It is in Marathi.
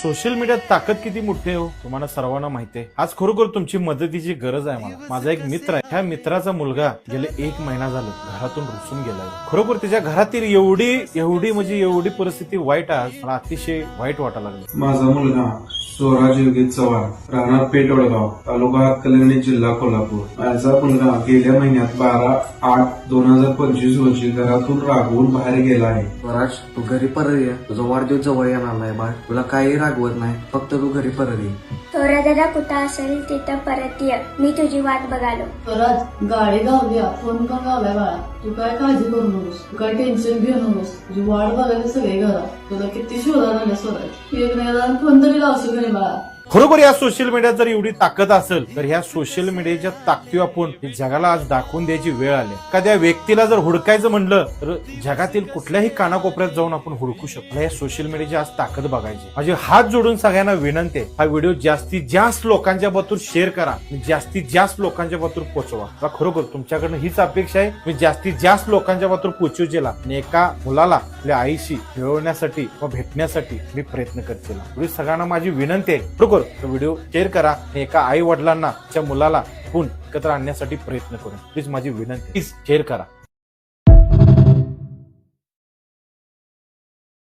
सोशल मीडियात ताकद किती मोठी आहे हो तुम्हाला सर्वांना माहिती आहे. आज खरोखर तुमची मदतीची गरज आहे मला. माझा एक मित्र आहे, ह्या मित्राचा मुलगा गेले 1 महिना झाला घरातून रुसून गेलाय. खरोखर त्याच्या घरातील एवढी परिस्थिती वाईट आहे, मला अतिशय वाईट वाटायला लागलं. माझा मुलगा स्वराज योगित चव्हाण, राहणार पेटवडगाव, तालुका हातकणंगले, जिल्हा कोल्हापूर. माझा मुलगा गेल्या महिन्यात 12/8/2025 रोजी घरातून रागवून बाहेर गेला आहे. स्वराज, तू घरी परत ये. तुझा वाढदिवस जवळ येणार नाही बाळ. तुला काही रागवत नाही, फक्त तू घरी परत ये. थोरा दादा कुठं असेल तिथं परत ये, मी तुझी वाट बघालो. स्वराज, गाडी गावल्या, फोन पण गावलाय बाळा. तू काय काळजी करू नकोस, तू काय टेन्शन घेऊ नकोस. तुझी वाट बघायला सगळे घरात. तुला किती शोधा लागल्या स्वराज. एक नाही फोन तरी लावशील घरी बाळा. खरोखर या सोशल मीडियात जर एवढी ताकद असेल तर ह्या सोशल मीडियाच्या ताकदी आपण जगाला आज दाखवून द्यायची वेळ आली. एखाद्या व्यक्तीला जर हुडकायचं म्हणलं तर जगातील कुठल्याही कानाकोपऱ्यात जाऊन आपण हुडकू शकतो. या सोशल मीडियाची आज ताकद बघायची. माझे हात जोडून सगळ्यांना विनंती आहे, हा व्हिडिओ जास्तीत जास्त लोकांच्या बरोबर शेअर करा, जास्तीत जास्त लोकांच्या बरोबर पोहोचवा. खरोखर तुमच्याकडनं हीच अपेक्षा आहे, मी जास्तीत जास्त लोकांच्या बरोबर पोहोचवचेला आणि एका मुलाला आपल्या आईशी मिळवण्यासाठी व भेटण्यासाठी मी प्रयत्न करते. सगळ्यांना माझी विनंती आहे, खरोखर व्हिडिओ शेअर करा आणि एका आई वडिलांना त्या मुलाला एकत्र आणण्यासाठी प्रयत्न करू. प्लीज माझी विनंती, प्लीज शेअर करा.